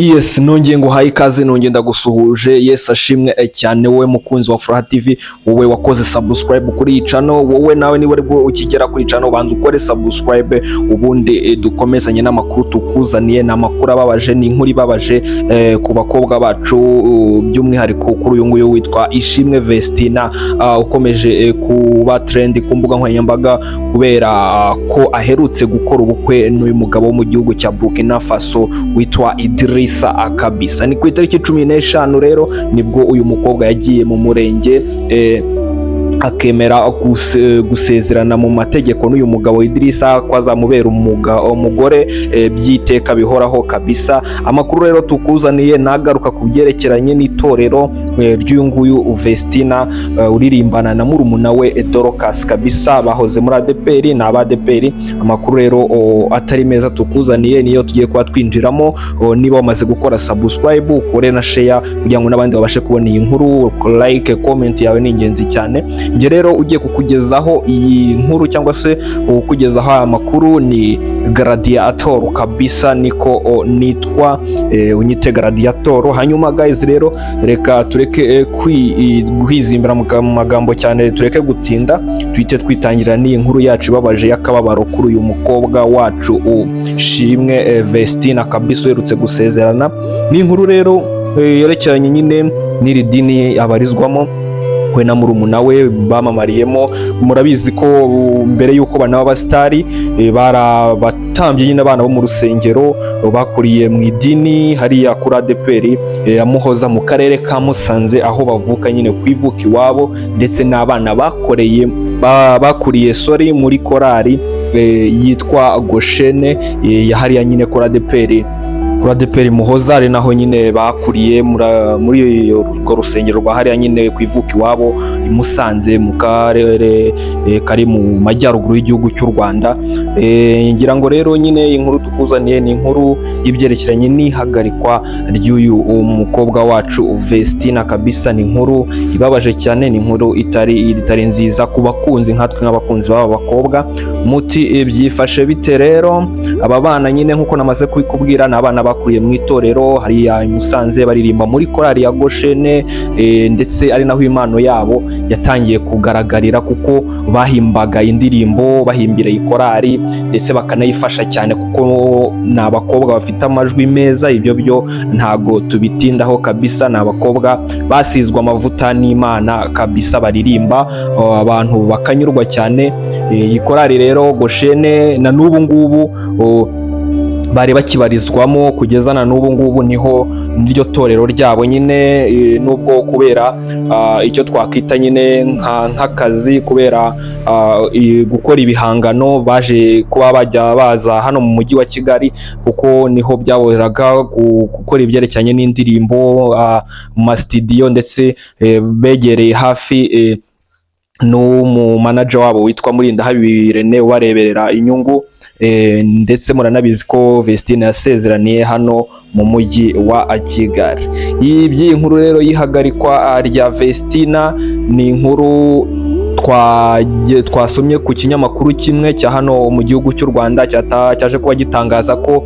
Yes, nongeye nguhaye ikaze, nongeye ndagusuhuje. Yes, ashimwe cyane wowe mukunzi wa Furaha TV, wowe wakoze subscribe kuri iyi channel. Wowe nawe niba ari bwo ukigera kuri channel, banza ukore subscribe, ubundi dukomezanye n'amakuru tukuzaniye. N'amakuru ababaje, ni inkuru ibabaje ku bakobwa bacu, by'umwihariko kuri uyu nguyu witwa Ishimwe Vestina, ukomeje kuba trend ku mbuga nkoranyambaga kubera ko aherutse gukora ubukwe n'uyu mugabo wo mu gihugu cya Burkina Faso witwa Idrissa Akabisa. Ni ku itariki 15 rero nibwo uyu mukobwa yagiye mu murenge akemera gusezerana mu mategeko n'uyu mugabo Idrissa ko azamubera umugore byiteka bihoraho kabisa. Amakuru rero tukuzaniye nagaruka ku byerekeranye n'itorero ry'uyu nguyu Vestina uririmbana na murumuna we Dorcas kabisa, bahoze muri ADPR na ADPR. Amakuru rero atari meza tukuzaniye niyo tugiye kuba twinjiramo. Niba wamaze gukora subscribe, ukore na share kugira ngo n'abandi babashe kubona iyi nkuru, like, comment yawe ni ingenzi cyane. Nge rero ugiye kukugezaho iyi nkuru cyangwa se ukugezaho aya makuru ni Gladiator kabisa, niko nitwa, unyite Gladiator. Hanyuma guys rero reka tureke kwizimbira mu magambo cyane, tureke gutinda, twite twitangira n'iyi nkuru yacu ibabaje y'akababaro kuri uyu mukobwa wacu Ishimwe Vestina kabisa uherutse gusezerana. Ni inkuru rero yerekeranye nyine n'iri dini abarizwamo, we na murumuna we bamamariyemo. Murabizi ko mbere yuko banaba abasitari barabatambye nyine abana bo mu rusengero bakuriye mu idini hariya kuri ADPR ya Muhoza mu karere ka Musanze, aho bavuka nyine kwivuka iwabo, ndetse n'abana bakuriye muri korali yitwa Goshene ya hariya nyine kuri ADPR Muhoza, ari naho nyine bakuriye muri urwo rusengero rwa hariya nyine kwivuka iwabo i Musanze mu karere kari mu majyaruguru y'igihugu cy'u Rwanda. Ngira ngo rero nyine inkuru tukuzaniye ni inkuru y'ibyerekeranye n'ihagarikwa ry'uyu mukobwa wacu Vestina kabisa. Ni inkuru ibabaje cyane, ni inkuru itari nziza ku bakunzi nkatwe nk'abakunzi b'aba bakobwa. Muti byifashe bite rero? Aba bana nyine nkuko namaze kubikubwira, ni abana bakuriye mu itorero hariya i Musanze, baririmba muri korali ya Goshene, ndetse ari naho impano yabo yatangiye kugaragarira, kuko bahimbaga indirimbo, bahimbira iyi korali ndetse bakanayifasha cyane, kuko ni abakobwa bafite amajwi meza. Ibyo byo ntago tubitindaho kabisa, ni abakobwa basizwe amavuta n'Imana kabisa, baririmba abantu bakanyurwa cyane. Iyi korali rero Goshene na n'ubu ngubu bari bakibarizwamo kugeza na n'ubu ngubu, niho niryo torero ryabo nyine, nubwo kubera icyo twakwita nyine nk'akazi, kubera gukora ibihangano baje kuba bajya baza hano mu mujyi wa Kigali, kuko niho byaboheraga gukora ibyerekeranye n'indirimbo mu mastudio, ndetse begereye hafi n'umu manager wabo witwa Murindahabi Rene ubareberera inyungu. Ndetse muranabizi ko Vestina yasezeraniye hano mu mujyi wa Kigali. Iyi nkuru rero yihagarikwa rya Vestina ni inkuru twasomye ku kinyamakuru kimwe cya hano mu gihugu cy'u Rwanda, cyaje kuba gitangaza ko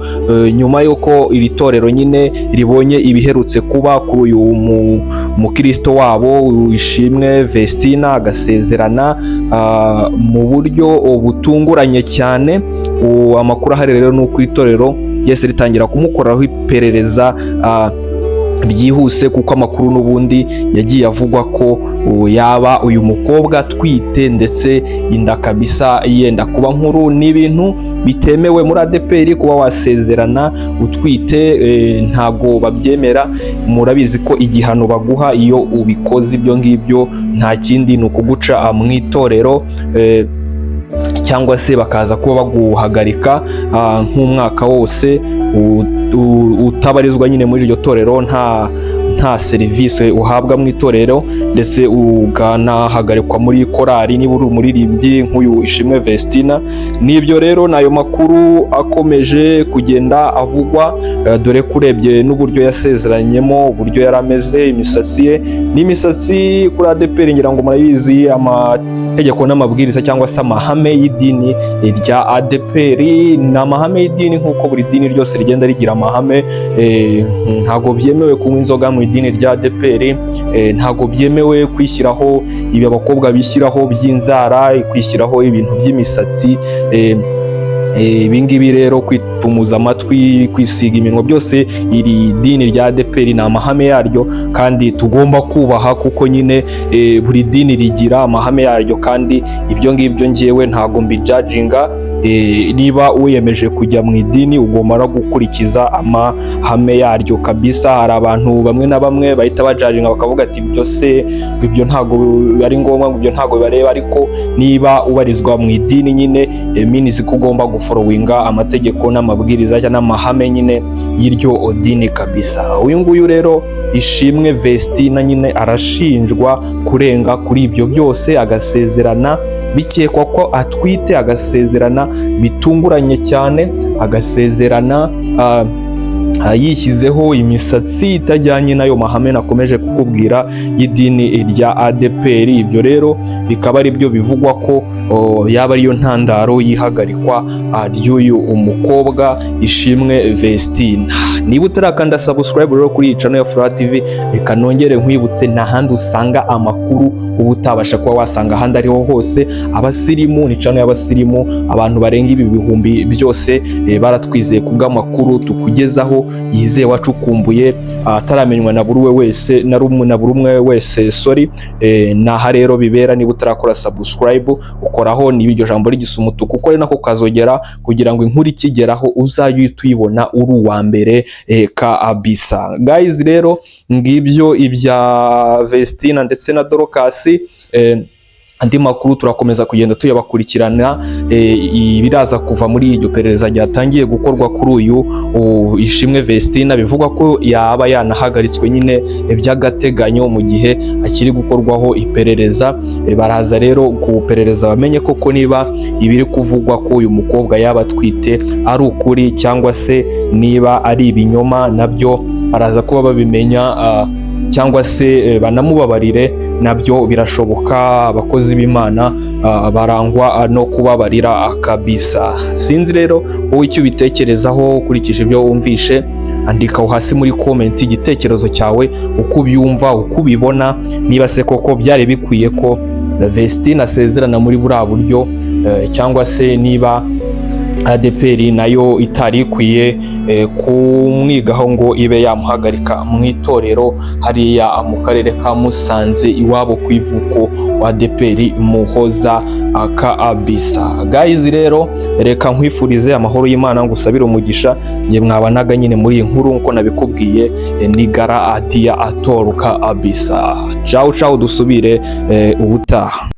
nyuma y'uko iri torero nyine ribonye ibiherutse kuba kuri uyu mukristo wabo Ishimwe Vestina agasezerana mu buryo butunguranye cyane. Amakuru ahari rero ni uko itorero yese ritangira kumukoraho iperereza byihuse, kuko amakuru n'ubundi yagiye avugwa ko yaba uyu mukobwa atwite, ndetse inda kabisa yenda kuba nkuru. Ni ibintu bitemewe muri ADPR kuba wasezerana utwite, ntago babyemera. Murabizi ko igihano baguha iyo ubikoze ibyo ngibyo nta kindi, ni ukuguca mu itorero, cyangwa se bakaza kuba baguhagarika nk'umwaka wose utabarizwa nyine muri iryo torero, nta serivisi uhabwa mu itorero, ndetse ukanahagarikwa muri korali niba uri umuririmbyi nk'uyu Ishimwe Vestina. N'ibyo rero nayo makuru akomeje kugenda avugwa, dore ko urebye n'uburyo yasezeranyemo, uburyo yari ameze, imisatsi ye n'imisatsi kuri ADEPR ngira ngo murayizi, amategeko n'amabwiriza cyangwa se amahame y'idini rya ADEPR. ni amahame y'idini nk'uko buri dini ryose rigenda rigira amahame. Ntago byemewe kunywa inzoga mu idini rya ADEPR, ntago byemewe kwishyiraho ibi abakobwa bishyiraho by'inzara, kwishyiraho ibintu by'imisatsi, ibingibi rero kwipfumuza amatwi, kwisiga iminwa, byose iri dini rya ADEPR ni amahame yaryo kandi tugomba kubaha, kuko nyine buri dini rigira amahame yaryo, kandi ibyo ngibyo ngewe ntago mbijajinga. Niba wiyemeje kujya mu idini ugomba no gukurikiza amahame yaryo kabisa. Hari abantu bamwe na bamwe bahita bajajinga bakavuga ati byose ibyo ntago ari ngombwa, ibyo ntago bibareba, ariko niba ubarizwa mu idini nyine minizi ko ugomba guforowinga amategeko n'amabwiriza cyangwa n'amahame nyine y'iryo dini kabisa. Uyu nguyu rero Ishimwe Vestina nyine arashinjwa kurenga kuri ibyo byose, agasezerana bikekwa ko atwite, agasezerana bitunguranye cyane, agasezerana yishyizeho imisatsi itajyanye n'ayo mahame nakomeje kukubwira y'idini rya ADEPR. Ibyo rero bikaba ari byo bivugwa ko yaba ariyo ntandaro y'ihagarikwa ry'uyu umukobwa Ishimwe Vestina. Niba utarakanda subscribe rero kuri iyi channel ya Furaha TV, reka nongere nkwibutse, nta handi usanga amakuru uba utabasha kuba wasanga ahandi ariho hose. Abasirimu ni channel y'abasirimu, abantu barenga ibi bihumbi byose baratwizeye kubw'amakuru tukugezaho yizewe acukumbuye, ataramenywa na buri wese na buri umwe wese. Naha rero bibera. Niba utarakora subscribe ukoraho, niba iryo jambo rigisa umutuku ukore nako kazogera, kugira ngo inkuru ikigeraho uzajye tuyibona uri uwa mbere kabisa. Guys rero ngibyo ibya Vestina ndetse na Dorcas. Andi makuru turakomeza kugenda tuyabakurikirana, ibiraza kuva muri iryo perereza ryatangiye gukorwa kuri uyu Ishimwe Vestina. Bivugwa ko yaba yanahagaritswe nyine by'agateganyo mu gihe akiri gukorwaho iperereza. Baraza rero kuperereza bamenye koko niba ibiri kuvugwa ko uyu mukobwa yaba atwite ari ukuri cyangwa se niba ari ibinyoma, nabyo baraza kuba babimenya, cyangwa se banamubabarire, nabyo birashoboka. Abakozi b'Imana barangwa no kubabarira kabisa. Sinzi rero wowe icyo ubitekerezaho ukurikije ibyo wumvishe, andika hasi muri comment igitekerezo cyawe, uko ubyumva, uko ubibona, niba se koko byari bikwiye ko Vestina asezerana muri buriya buryo, cyangwa se niba ADEPR nayo itari ikwiye kumwigaho ngo ibe yamuhagarika mu itorero hariya mu karere ka Musanze iwabo ku ivuko wa ADEPR Muhoza kabisa. Guys rero reka nkwifurize amahoro y'Imana, ngusabire umugisha. Nge mwabanaga nyine muri iyi nkuru nkuko nabikubwiye, Nigara Adia Atoruka kabisa. Ciao ciao, dusubire ubutaha.